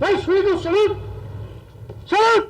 Vice Regal, salute! Salute!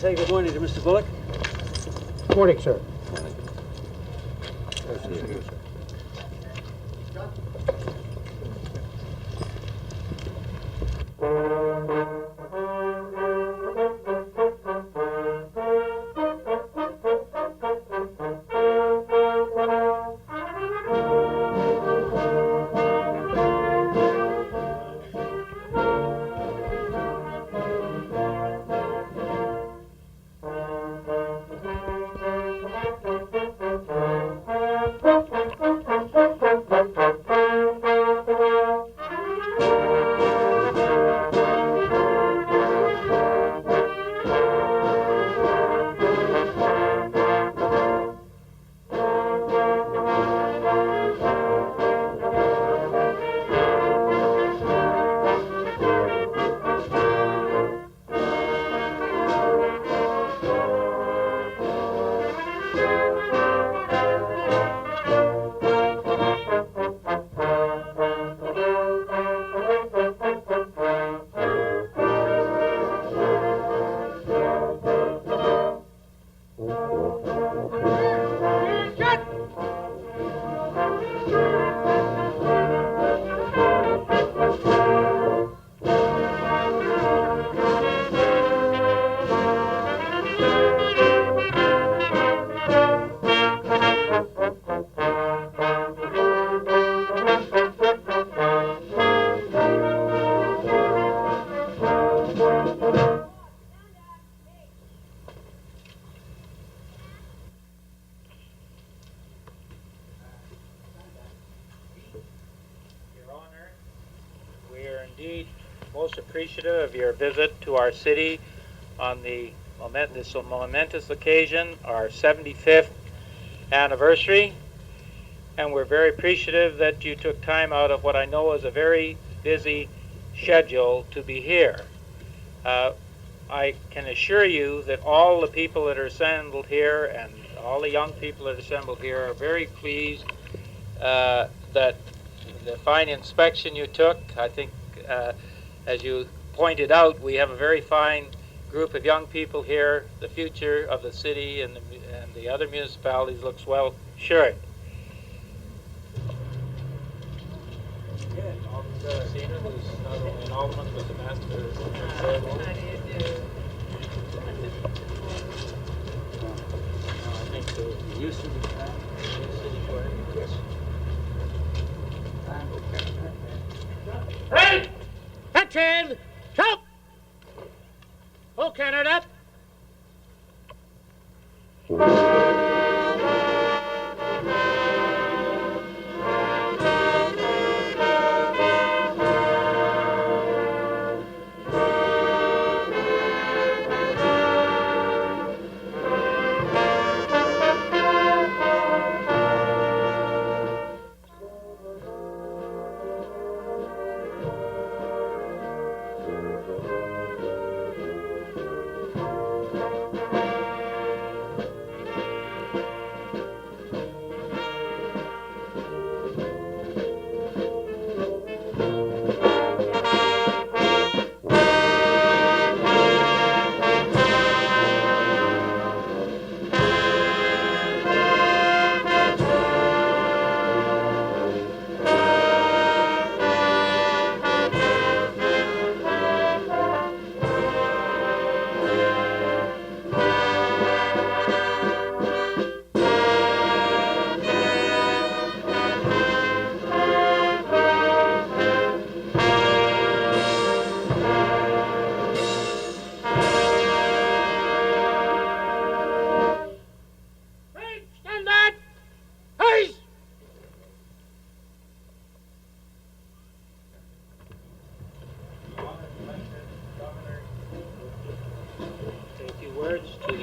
Say good morning to Mr. Bullock. Good morning, sir. Most appreciative of your visit to our city on this momentous occasion, our 75th anniversary, and we're very appreciative that you took time out of what I know is a very busy schedule to be here. I can assure you that all the people that are assembled here and all the young people that are assembled here are very pleased that the fine inspection you took. I think as you pointed out, we have a very fine group of young people here. The future of the city and the other municipalities looks well assured. Yeah, Cena, who's not only an alderman but the master of the ceremony. I think so. You city flag. Yes. Right! Attention! Stop! Oh, Canada!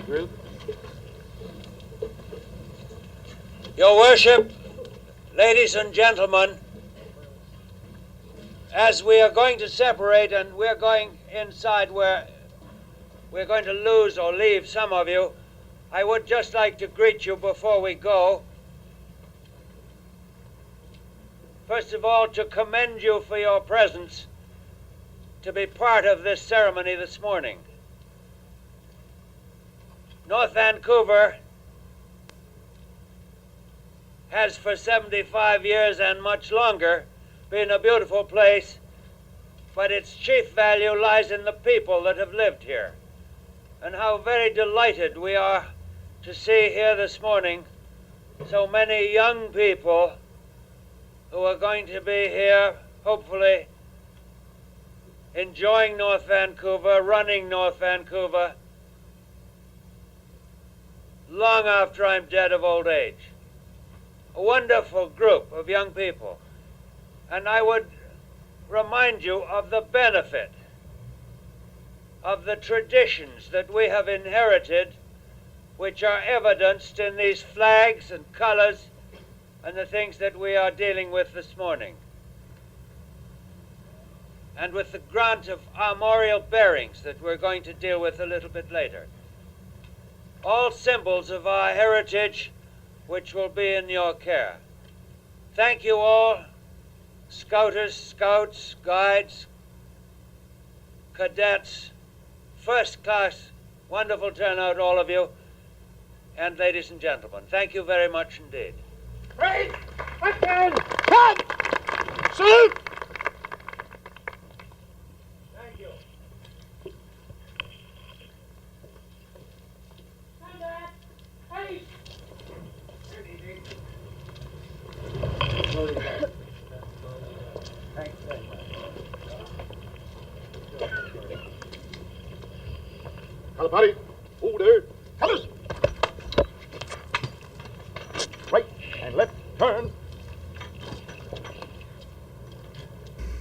group. Your Worship, ladies and gentlemen, as we are going to separate and we're going inside where we're going to lose or leave some of you, I would just like to greet you before we go. First of all, to commend you for your presence to be part of this ceremony this morning. North Vancouver has for 75 years and much longer been a beautiful place, but its chief value lies in the people that have lived here. And how very delighted we are to see here this morning so many young people who are going to be here, hopefully enjoying North Vancouver, running North Vancouver, long after I'm dead of old age. A wonderful group of young people. And I would remind you of the benefit of the traditions that we have inherited, which are evidenced in these flags and colors and the things that we are dealing with this morning. And with the grant of armorial bearings that we're going to deal with a little bit later. All symbols of our heritage which will be in your care. Thank you all, Scouters, Scouts, Guides, Cadets, first class, wonderful turnout, all of you, and ladies and gentlemen. Thank you very much indeed. Right! Attention! Stop! Salute! Thank you. Stand back! Hey! Thanks very much. Kalapati, order, colors! Right and left, turn.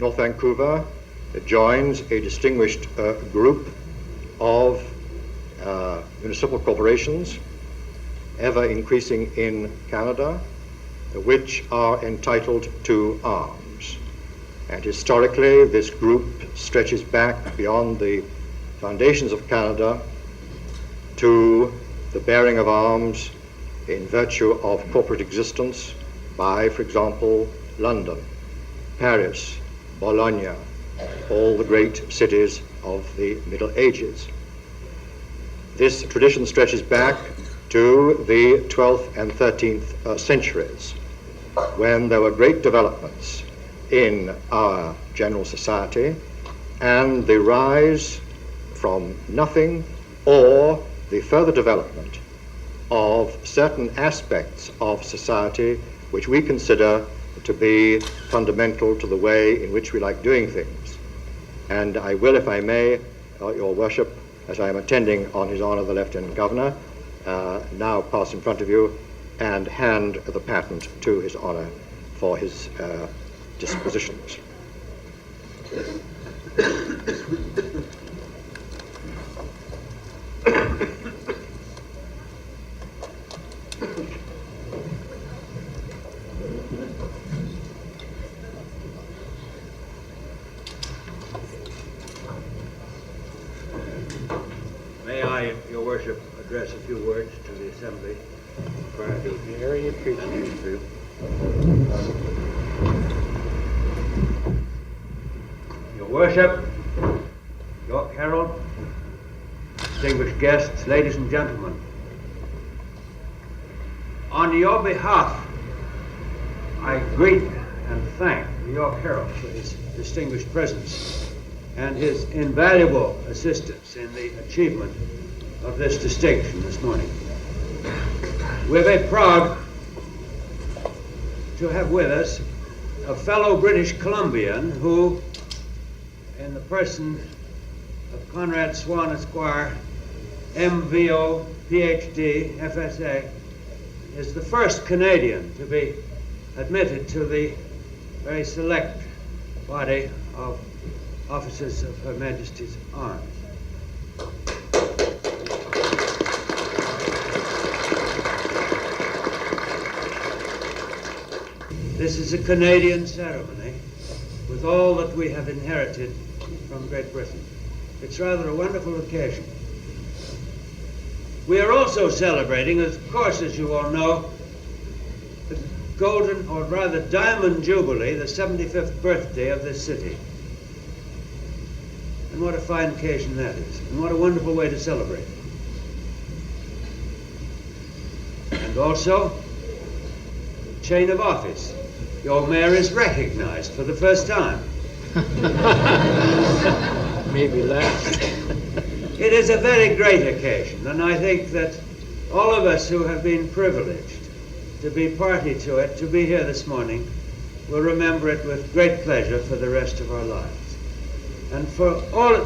North Vancouver joins a distinguished group of municipal corporations, ever increasing in Canada, which are entitled to arms. And historically, this group stretches back beyond the foundations of Canada to the bearing of arms in virtue of corporate existence by, for example, London, Paris, Bologna, all the great cities of the Middle Ages. This tradition stretches back to the 12th and 13th centuries, when there were great developments in our general society and the rise from nothing or the further development of certain aspects of society which we consider to be fundamental to the way in which we like doing things. And I will, if I may, Your Worship, as I am attending on His Honor the Lieutenant Governor, now pass in front of you and hand the patent to His Honor for his dispositions. May I, Your Worship, address a few words to the Assembly? Very appreciative. Your Worship, York Herald, distinguished guests, ladies and gentlemen, on your behalf, I greet and thank the York Herald for his distinguished presence and his invaluable assistance in the achievement of this distinction this morning. We're very proud to have with us a fellow British Columbian who, in the person of Conrad Swan Esquire, MVO, PhD, FSA, is the first Canadian to be admitted to the very select body of officers of Her Majesty's Arms. This is a Canadian ceremony with all that we have inherited from Great Britain. It's rather a wonderful occasion. We are also celebrating, of course, as you all know, the golden, or rather diamond jubilee, the 75th birthday of this city. And what a fine occasion that is, and what a wonderful way to celebrate. And also, chain of office. Your mayor is recognized for the first time. Maybe less. It is a very great occasion, and I think that all of us who have been privileged to be party to it, to be here this morning, will remember it with great pleasure for the rest of our lives. And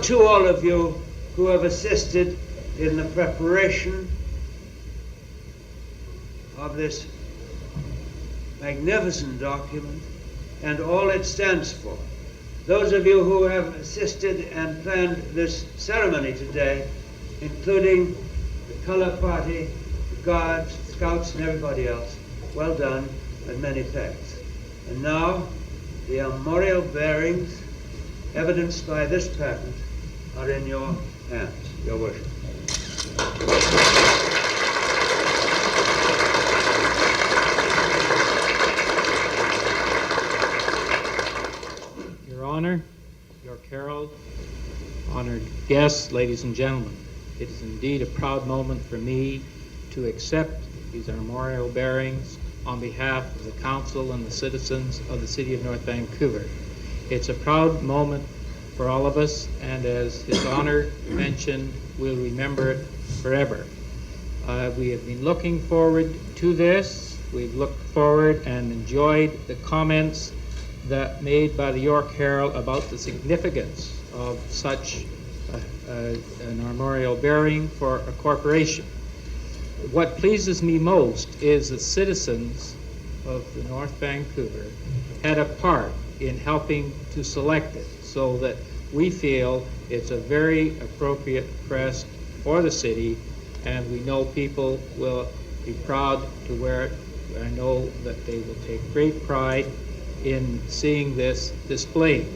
to all of you who have assisted in the preparation of this magnificent document and all it stands for. Those of you who have assisted and planned this ceremony today, including the color party, the guards, scouts, and everybody else, well done and many thanks. And now, the armorial bearings, evidenced by this patent, are in your hands, Your Worship. Your Honor, Your Herald, honored guests, ladies and gentlemen, it is indeed a proud moment for me to accept these armorial bearings on behalf of the Council and the citizens of the City of North Vancouver. It's a proud moment for all of us, and as His Honor mentioned, we'll remember it forever. We have been looking forward to this. We've looked forward and enjoyed the comments that made by the York Herald about the significance of such an armorial bearing for a corporation. What pleases me most is that citizens of the North Vancouver had a part in helping to select it, so that we feel it's a very appropriate crest for the city, and we know people will be proud to wear it. I know that they will take great pride in seeing this displayed.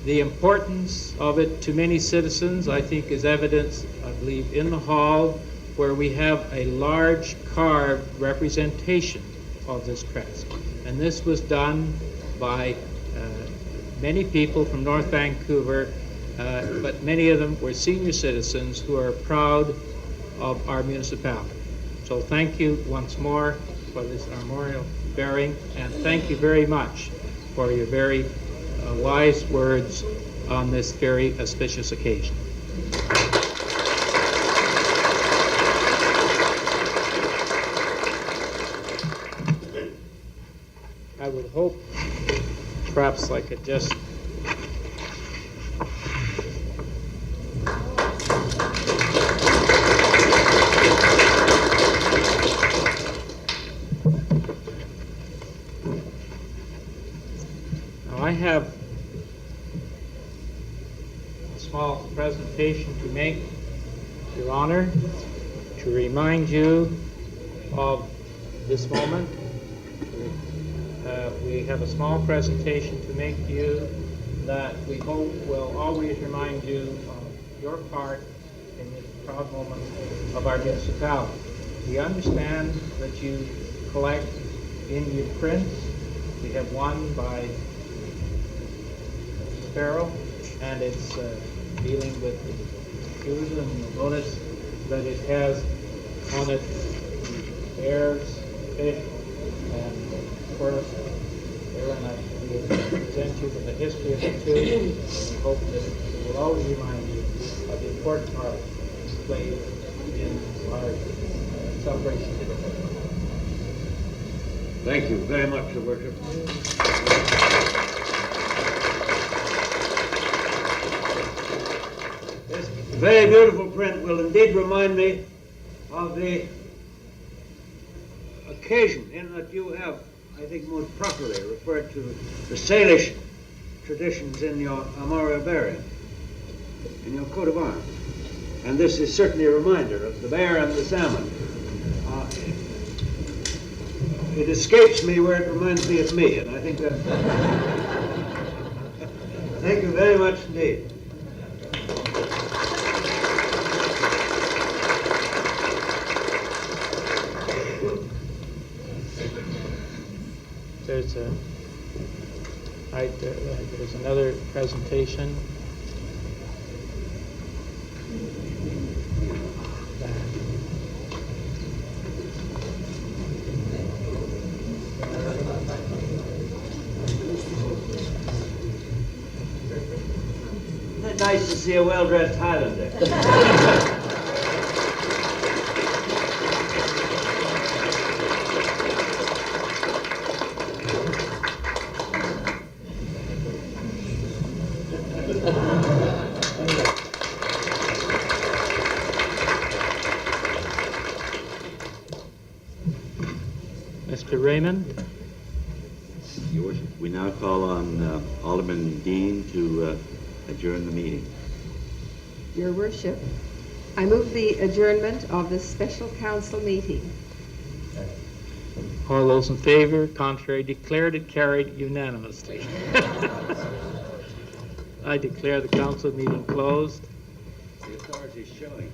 The importance of it to many citizens, I think, is evidenced, I believe, in the hall, where we have a large carved representation of this crest. And this was done by many people from North Vancouver, but many of them were senior citizens who are proud of our municipality. So thank you once more for this armorial bearing, and thank you very much for your very wise words on this very auspicious occasion. I would hope perhaps I could just I have a small presentation to make, Your Honor, to remind you of this moment. We have a small presentation to make to you that we hope will always remind you of your part in this proud moment of our municipality. We understand that you collect Indian prints. We have one by Sparrow, and it's dealing with the Cuban, and you'll notice that it has on it bears, fish, and of course, and I will present you with the history of the two. We hope that it will always remind you of the important part played in our celebration today. Thank you very much, Your Worship. This very beautiful print will indeed remind me of the occasion in that you have, I think, most properly referred to the Salish traditions in your armorial bearing, in your coat of arms. And this is certainly a reminder of the bear and the salmon. it escapes me where it reminds me of me, and I think that. Thank you very much indeed. There's another presentation. Isn't it nice to see a well-dressed Highlander? Mr. Raymond? Your Worship, we now call on Alderman Dean to adjourn the meeting. Your Worship, I move the adjournment of this special council meeting. All those in favor, contrary, declared it carried unanimously. I declare the council meeting closed. The authority is showing.